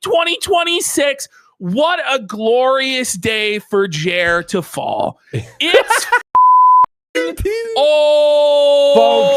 2026. What a glorious day for Jer to fall. It's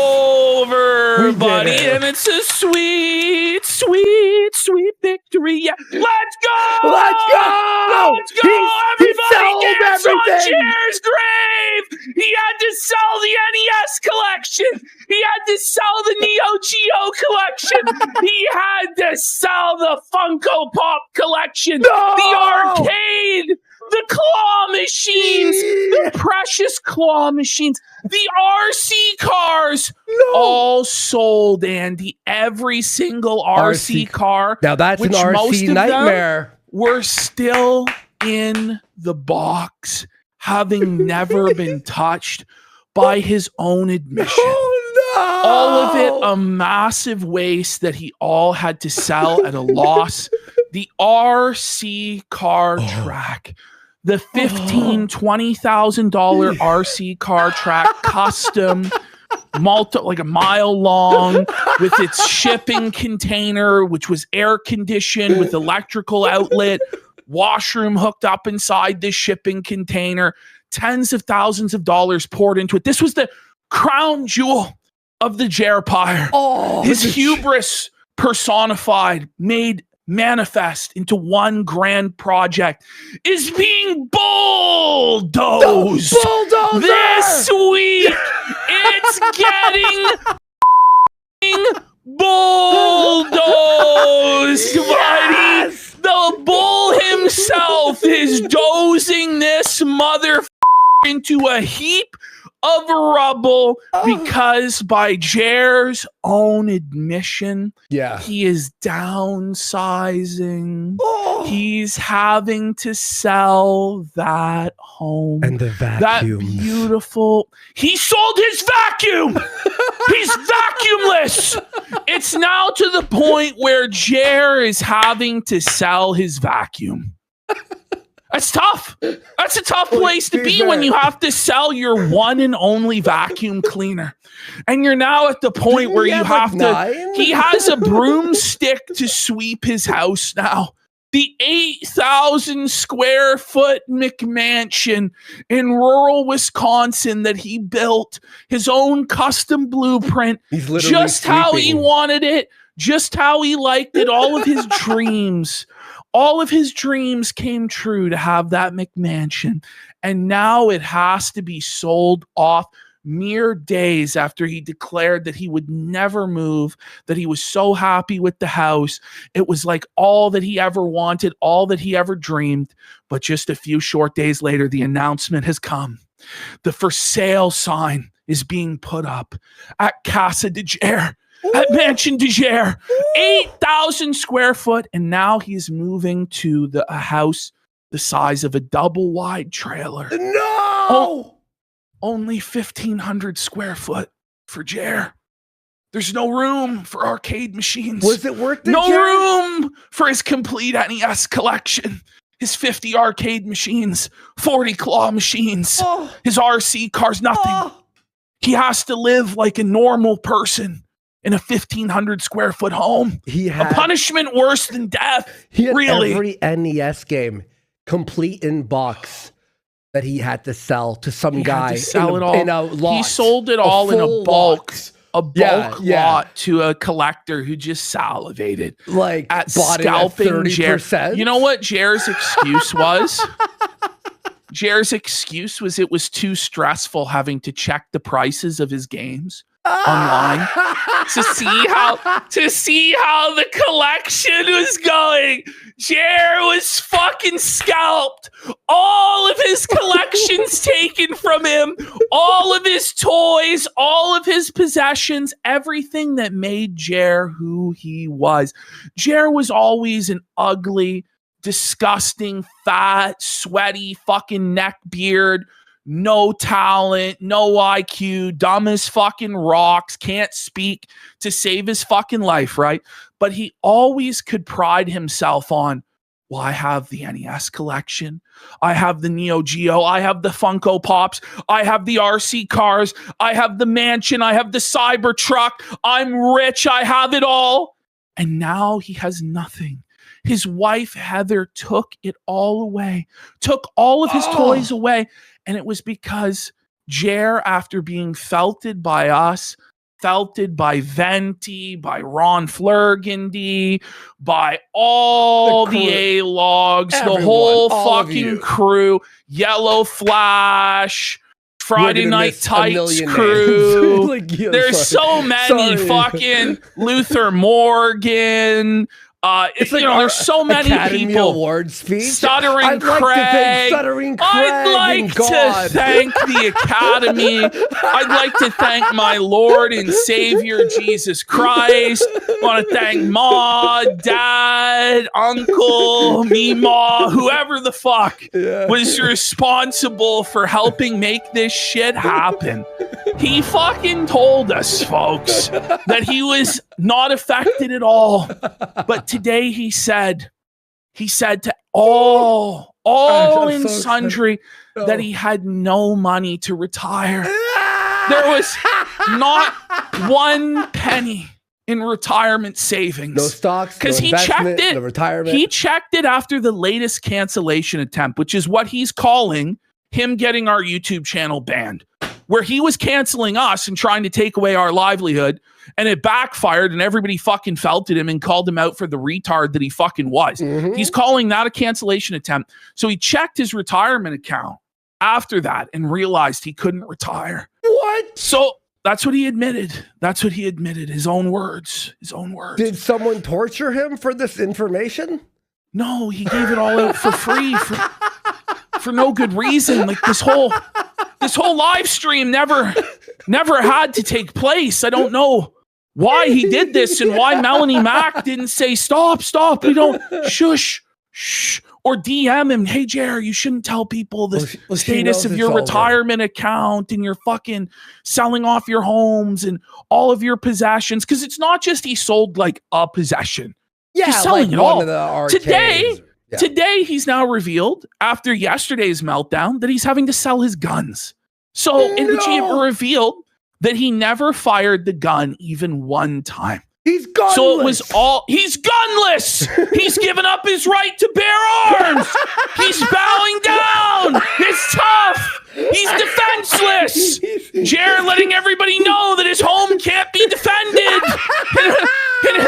over, buddy. And it's a sweet, sweet, sweet victory. Yeah. Let's go! Let's go! Let's go! Everybody dance on everything. Jer's grave! He had to sell the NES collection! He had to sell the Neo Geo collection! He had to sell the Funko Pop collection! No! The arcade! The claw machines! The precious claw machines! The RC cars! All sold, Andy. Every single RC car. Now that's an RC nightmare. We're still in the box, having never been touched by his own admission. Oh, no! All of it a massive waste that he all had to sell at a loss. The RC car track. The $15,000-$20,000 RC car track, custom, like a mile long, with its shipping container, which was air conditioned with electrical outlet, washroom hooked up inside this shipping container, tens of thousands of dollars poured into it. This was the crown jewel of the Jerpire. His hubris personified, made manifest into one grand project, is being bulldozed this week. It's getting bulldozed, buddy. The bull himself is dozing this mother into a heap of rubble because, by Jer's own admission, he is downsizing. He's having to sell that home and the vacuum. That beautiful. He sold his vacuum. He's vacuumless. It's now to the point where Jer is having to sell his vacuum. That's tough. That's a tough place to be when you have to sell your one and only vacuum cleaner. And you're now at the point where you have to... He has a broomstick to sweep his house now. The 8,000 square foot McMansion in rural Wisconsin that he built, his own custom blueprint, just how he wanted it, just how he liked it, all of his dreams. All of his dreams came true to have that McMansion. And now it has to be sold off mere days after he declared that he would never move, that he was so happy with the house. It was like all that he ever wanted, all that he ever dreamed. But just a few short days later, the announcement has come. The for sale sign is being put up at Casa de Jer. At Mansion de Jer, 8,000 square foot, and now he's moving to a house the size of a double wide trailer. No! Only 1,500 square foot for Jer. There's no room for arcade machines. Was it worth it? No room for his complete NES collection. His 50 arcade machines, 40 claw machines, his RC cars, nothing. He has to live like a normal person in a 1,500 square foot home. He had a punishment worse than death. He had really. Every NES game complete in box that he had to sell to some guy in a lot. He sold it all in a bulk. Lot to a collector who just salivated. Like at bought scalping it at 30%. You know what Jer's excuse was? Jer's excuse was it was too stressful having to check the prices of his games online to see how the collection was going. Jer was fucking scalped. All of his collections taken from him. All of his toys, all of his possessions, everything that made Jer who he was. Jer was always an ugly, disgusting, fat, sweaty, fucking neck beard. No talent, no IQ, dumb as fucking rocks, can't speak to save his fucking life, right? But he always could pride himself on, well, I have the NES collection, I have the Neo Geo, I have the Funko Pops, I have the RC cars, I have the mansion, I have the Cybertruck, I'm rich, I have it all. And now he has nothing. His wife, Heather, took it all away, took all of his toys away. And it was because Jer, after being felted by us, felted by Venti, by Ron Flurgandy, by all the A-logs, the whole fucking crew, Yellow Flash, Friday Night Tights crew. Like, yeah, there's so many fucking Luther Morgan. It's like, there's so many Academy people. Award speech. Stuttering Craig. I'd like to thank the Academy. I'd like to thank my Lord and Savior Jesus Christ. I want to thank Ma, Dad, Uncle, Meemaw, whoever the fuck was responsible for helping make this shit happen. He fucking told us, folks, that he was not affected at all. But today he said to all in sundry that he had no money to retire. There was not one penny in retirement savings. No stocks, because no he checked it. No retirement. He checked it after the latest cancellation attempt, which is what he's calling him getting our YouTube channel banned, where he was canceling us and trying to take away our livelihood, and it backfired and everybody fucking felted him and called him out for the retard that he fucking was. He's calling that a cancellation attempt. So he checked his retirement account after that and realized he couldn't retire. What? So that's what he admitted. That's what he admitted. His own words. His own words. Did someone torture him for this information? No, he gave it all out for free for no good reason. Like this whole live stream never had to take place. I don't know why he did this and why Melanie Mack didn't say, stop, we don't, shh, or DM him, hey, Jer, you shouldn't tell people the status of your retirement account and you're fucking selling off your homes and all of your possessions. Because it's not just he sold like a possession. Yeah, he's selling like it all. Today, he's now revealed, after yesterday's meltdown, that he's having to sell his guns. So, in which he revealed that he never fired the gun even one time. He's gunless. So it was he's gunless. He's given up his right to bear arms. He's bowing down. It's tough. He's defenseless. Jared letting everybody know that his home can't be defended. And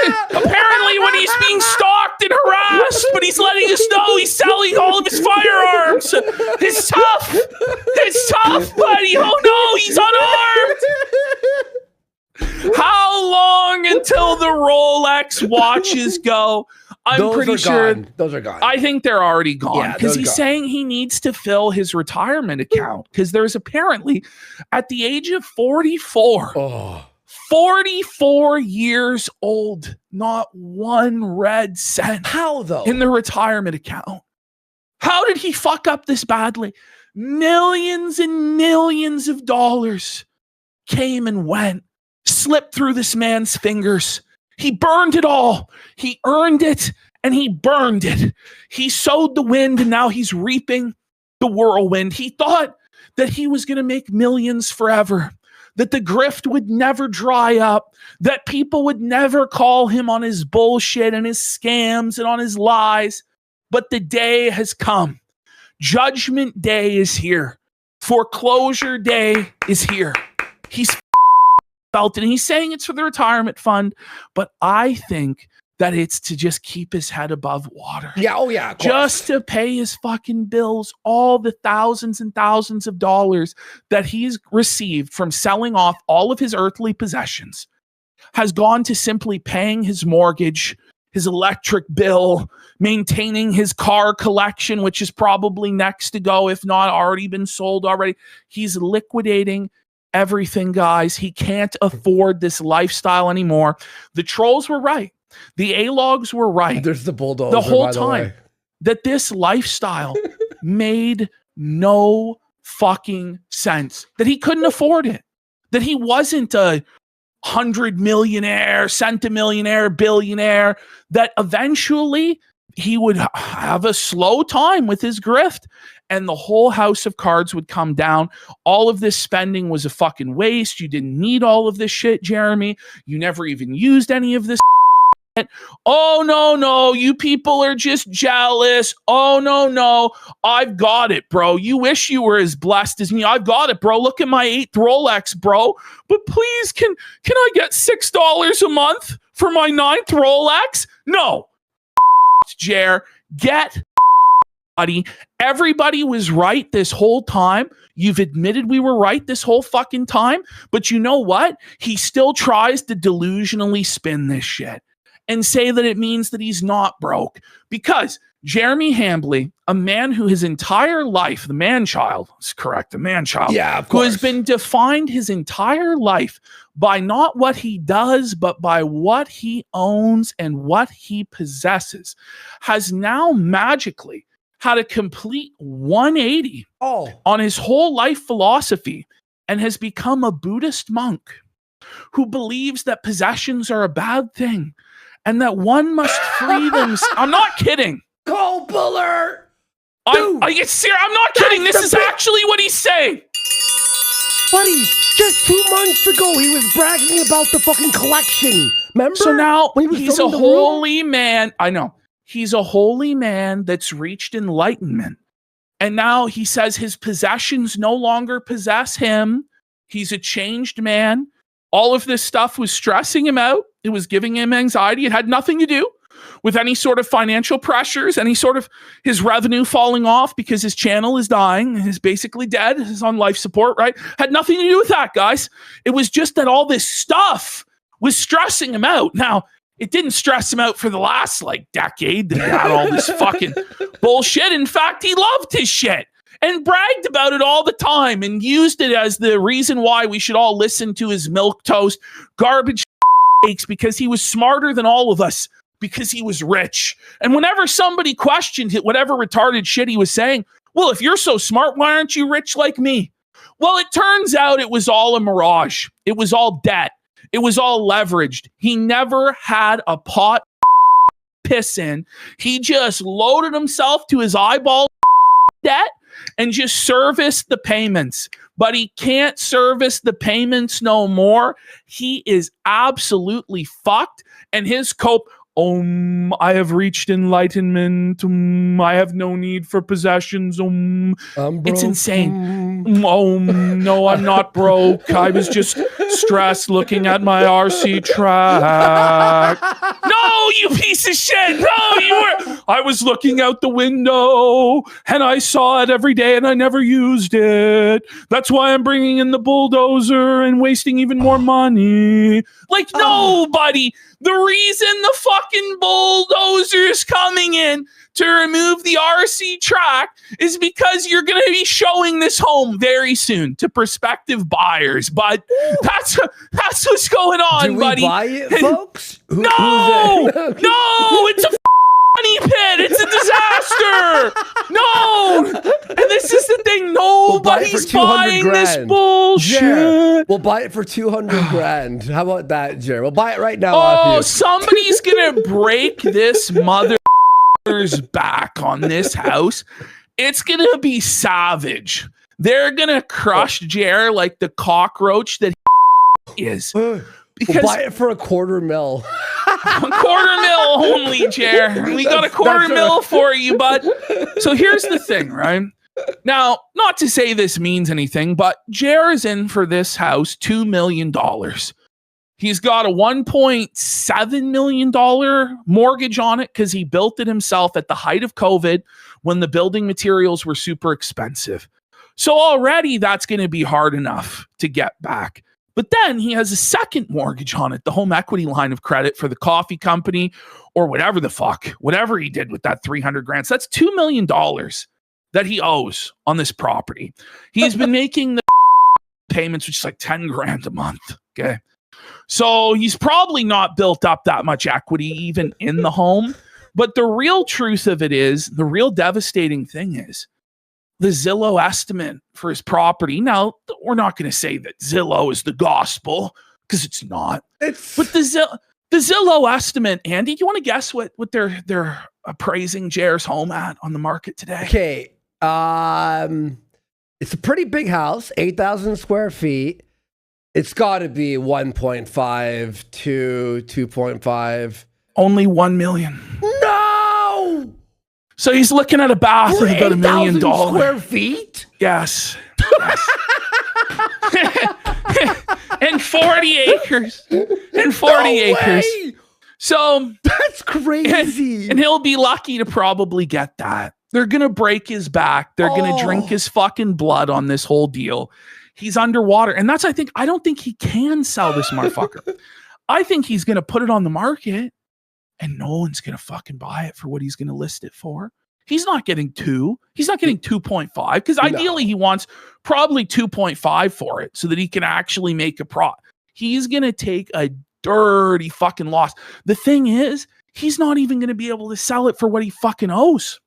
apparently when he's being stalked and harassed, but he's letting us know he's selling all of his firearms. It's tough. It's tough, buddy. Oh no, he's unarmed. How long until the Rolex watches go? I'm pretty sure those are gone. I think they're already gone because he's saying he needs to fill his retirement account because there's apparently at the age of 44, 44 years old, not one red cent. How though? In the retirement account. How did he fuck up this badly? Millions and millions of dollars came and went. Slipped through this man's fingers. He burned it all. He earned it and he burned it. He sowed the wind and now he's reaping the whirlwind. He thought that he was going to make millions forever, that the grift would never dry up, that people would never call him on his bullshit and his scams and on his lies. But the day has come. Judgment Day is here. Foreclosure Day is here. He's felt it, and he's saying it's for the retirement fund, but I think that it's to just keep his head above water. Yeah, just to pay his fucking bills, all the thousands and thousands of dollars that he's received from selling off all of his earthly possessions has gone to simply paying his mortgage, his electric bill, maintaining his car collection, which is probably next to go, if not already been sold already. He's liquidating everything, guys. He can't afford this lifestyle anymore. The trolls were right. The A-logs were right. There's the bulldozer, the whole time that this lifestyle made no fucking sense. That he couldn't afford it. That he wasn't a 100 millionaire, centimillionaire, billionaire. That eventually he would have a slow time with his grift. And the whole house of cards would come down. All of this spending was a fucking waste. You didn't need all of this shit, Jeremy. You never even used any of this. Oh, no, you people are just jealous. Oh, no, I've got it, bro. You wish you were as blessed as me. I've got it, bro. Look at my 8th Rolex, bro. But please, can I get $6 a month for my 9th Rolex? No. Jer, get buddy. Everybody was right this whole time. You've admitted we were right this whole fucking time. But you know what? He still tries to delusionally spin this shit and say that it means that he's not broke. Because Jeremy Hambley, a man who his entire life, the man-child, is correct, the man-child, yeah, of who course, has been defined his entire life by not what he does, but by what he owns and what he possesses, has now magically had a complete 180 on his whole life philosophy and has become a Buddhist monk who believes that possessions are a bad thing and that one must free them. I'm not kidding. Cole Buller. I'm not kidding. This is actually what he's saying. Buddy, just 2 months ago, he was bragging about the fucking collection. Remember? So now he's a holy man. I know. He's a holy man that's reached enlightenment. And now he says his possessions no longer possess him. He's a changed man. All of this stuff was stressing him out. It was giving him anxiety. It had nothing to do with any sort of financial pressures, any sort of his revenue falling off because his channel is dying. He's basically dead. He's on life support, right? Had nothing to do with that, guys. It was just that all this stuff was stressing him out. Now, it didn't stress him out for the last decade that he had all this fucking bullshit. In fact, he loved his shit and bragged about it all the time and used it as the reason why we should all listen to his milquetoast garbage takes because he was smarter than all of us because he was rich. And whenever somebody questioned whatever retarded shit he was saying, well, if you're so smart, why aren't you rich like me? Well, it turns out it was all a mirage. It was all debt. It was all leveraged. He never had a pot piss in. He just loaded himself to his eyeball debt and just serviced the payments. But he can't service the payments no more. He is absolutely fucked. And his cope, I have reached enlightenment. I have no need for possessions. It's insane. No, I'm not broke. I was just stressed looking at my RC track. No, you piece of shit. No, I was looking out the window and I saw it every day and I never used it. That's why I'm bringing in the bulldozer and wasting even more money. Nobody. The reason the fucking bulldozer's coming in to remove the RC track is because you're going to be showing this home very soon to prospective buyers. But that's what's going on, buddy. Do we buy it, folks? No, it's a money pit. It's a disaster. No. And this is the thing. Nobody's buying this bullshit. Jer, we'll buy it for 200 grand. How about that, Jer? We'll buy it right now. Oh, somebody's going to break this mother's back on this house. It's going to be savage. They're going to crush Jer like the cockroach that he is. Because we'll buy it for $250,000. $250,000 only, Jer. We got $250,000 for you, bud. So here's the thing, right? Now, not to say this means anything, but Jer is in for this house $2 million. He's got a $1.7 million mortgage on it because he built it himself at the height of COVID when the building materials were super expensive. So already that's going to be hard enough to get back. But then he has a second mortgage on it, the home equity line of credit for the coffee company or whatever he did with that 300 grand. So that's $2 million that he owes on this property. He's been making the payments, which is like 10 grand a month. Okay. So he's probably not built up that much equity even in the home. But the real truth of it is, the real devastating thing is, the Zillow estimate for his property. Now, we're not going to say that Zillow is the gospel because it's not. But the Zillow estimate, Andy, do you want to guess what they're appraising Jer's home at on the market today? Okay. It's a pretty big house, 8,000 square feet. It's got to be 1.5 to 2.5. Only 1 million. No! So he's looking at a bath of about $1 million. Square feet? Yes. And 40 acres. And 40 acres. Way! So that's crazy. And he'll be lucky to probably get that. They're going to break his back. They're going to drink his fucking blood on this whole deal. He's underwater. And that's, I don't think he can sell this motherfucker. I think he's going to put it on the market and no one's going to fucking buy it for what he's going to list it for. He's not getting 2. He's not getting 2.5 because ideally he wants probably 2.5 for it so that he can actually make a profit. He's going to take a dirty fucking loss. The thing is, he's not even going to be able to sell it for what he fucking owes.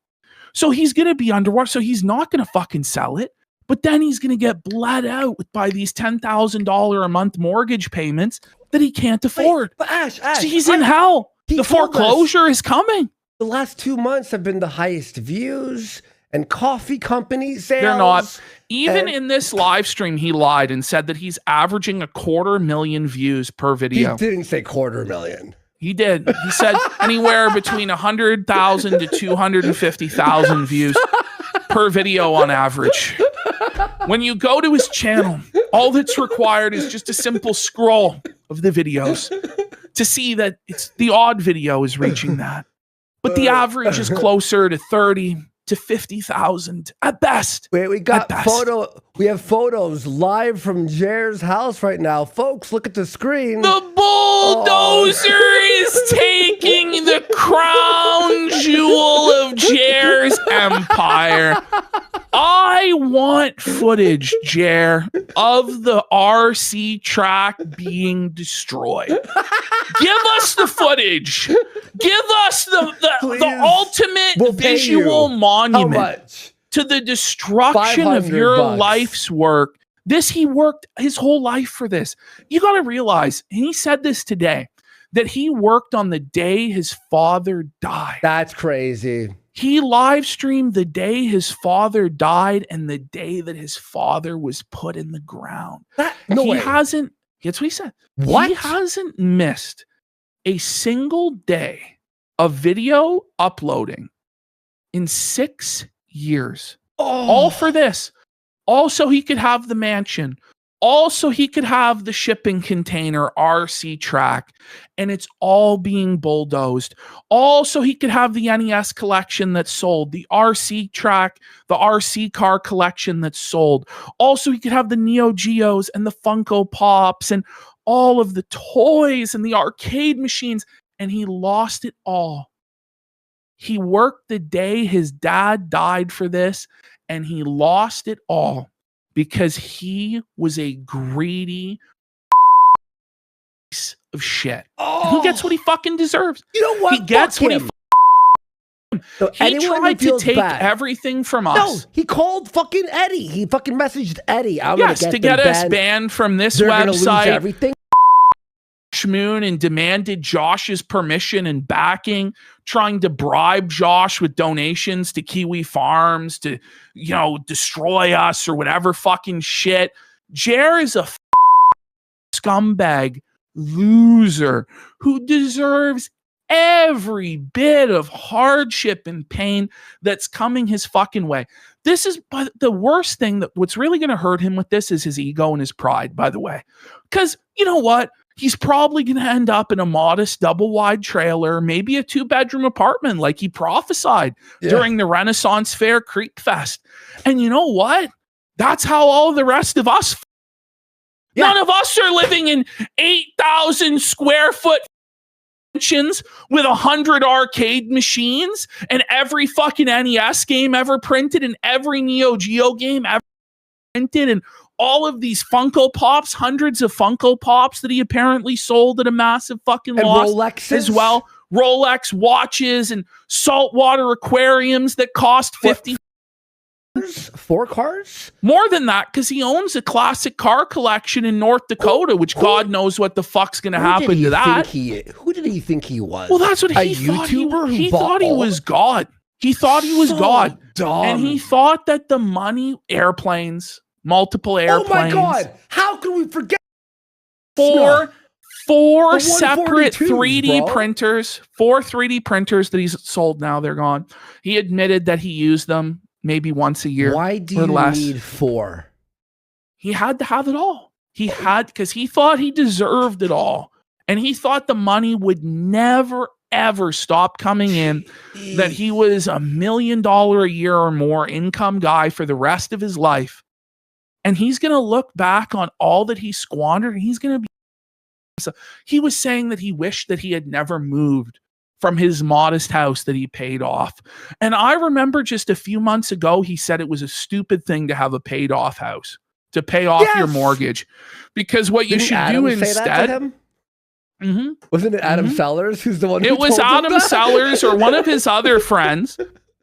So he's going to be underwater. So he's not going to fucking sell it. But then he's going to get bled out by these $10,000 a month mortgage payments that he can't afford. But Ash, so he's in hell. The foreclosure is coming. The last 2 months have been the highest views and coffee company sales. They're not. Even in this live stream, he lied and said that he's averaging 250,000 views per video. He didn't say 250,000. He did. He said anywhere between 100,000 to 250,000 views per video on average. When you go to his channel, all that's required is just a simple scroll of the videos to see that it's the odd video is reaching that. But the average is closer to 30 to 50,000 at best. Wait, we got we have photos live from Jer's house right now. Folks, look at the screen. The bulldozer is taking the crown jewel of Jer's empire. I want footage, Jer, of the RC track being destroyed. Give us the footage. Give us the ultimate visual monument to the destruction of your life's work. He worked his whole life for this. You got to realize, and he said this today, that he worked on the day his father died. That's crazy. He live streamed the day his father died and the day that his father was put in the ground. Hasn't, that's what he said. What? He hasn't missed a single day of video uploading in 6 years. All for this. Also, he could have the mansion. Also, he could have the shipping container RC track, and it's all being bulldozed. Also, he could have the NES collection that's sold, the RC track, the RC car collection that's sold. Also, he could have the Neo Geos and the Funko Pops and all of the toys and the arcade machines, and he lost it all. He worked the day his dad died for this, and he lost it all. Because he was a greedy piece of shit. He gets what he fucking deserves. You know what? He gets what he So he tried to take everything from us. No, he called fucking Eddie. He fucking messaged Eddie. To get us banned from this website. Everything. Moon and demanded Josh's permission and backing, trying to bribe Josh with donations to Kiwi Farms to, destroy us or whatever fucking shit. Jer is a scumbag loser who deserves every bit of hardship and pain that's coming his fucking way. This is the worst thing. What's really going to hurt him with this is his ego and his pride, by the way. Because you know what? He's probably going to end up in a modest double-wide trailer, maybe a 2-bedroom apartment like he prophesied during the Renaissance Fair Creek Fest. And you know what? That's how all the rest of us... None of us are living in 8,000 square foot mansions with 100 arcade machines and every fucking NES game ever printed and every Neo Geo game ever printed and all of these Funko Pops, hundreds of Funko Pops that he apparently sold at a massive fucking loss Rolexes as well. Rolex watches and saltwater aquariums that cost 50. 4 cars? More than that, because he owns a classic car collection in North Dakota, which God knows what the fuck's going to happen to that. Who did he think he was? Well, that's what he thought. He thought he was God. He thought he was God. Dumb. And he thought that the money, multiple airplanes. Oh my God. How can we forget? For four The separate 142s, 3D bro. printers, 4 3D printers that he's sold now. They're gone. He admitted that he used them maybe once a year. Why do or you less. need 4? He had to have it all. He had, because he thought he deserved it all. And he thought the money would never, ever stop coming in, that he was $1 million a year or more income guy for the rest of his life. And he's going to look back on all that he squandered, and he's going to be. So he was saying that he wished that he had never moved from his modest house that he paid off. And I remember just a few months ago, he said it was a stupid thing to have a paid off house, to pay off your mortgage, because what you should Adam do say instead. that to him? Mm-hmm. Wasn't it Adam Sellers who's the one? It was Adam Sellers or one of his other friends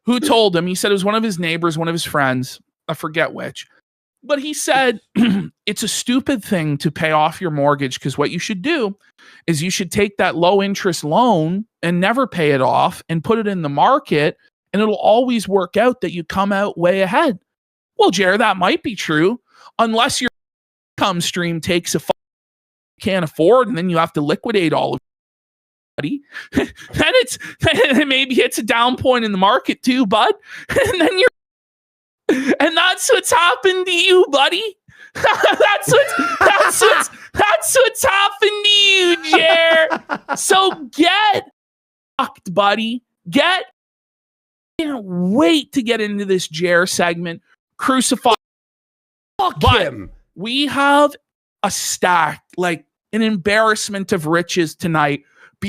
who told him. He said it was one of his neighbors, one of his friends. I forget which. But he said, it's a stupid thing to pay off your mortgage, because what you should do is you should take that low interest loan and never pay it off and put it in the market, and it'll always work out that you come out way ahead. Well, Jared, that might be true, unless your income stream takes a can't afford, and then you have to liquidate all of it. Then maybe it's a down point in the market too, bud. And then and that's what's happened to you, buddy. that's what's happened to you, Jer. So get fucked, buddy. I can't wait to get into this Jer segment. Crucify. Fuck but him. We have a stack, like an embarrassment of riches tonight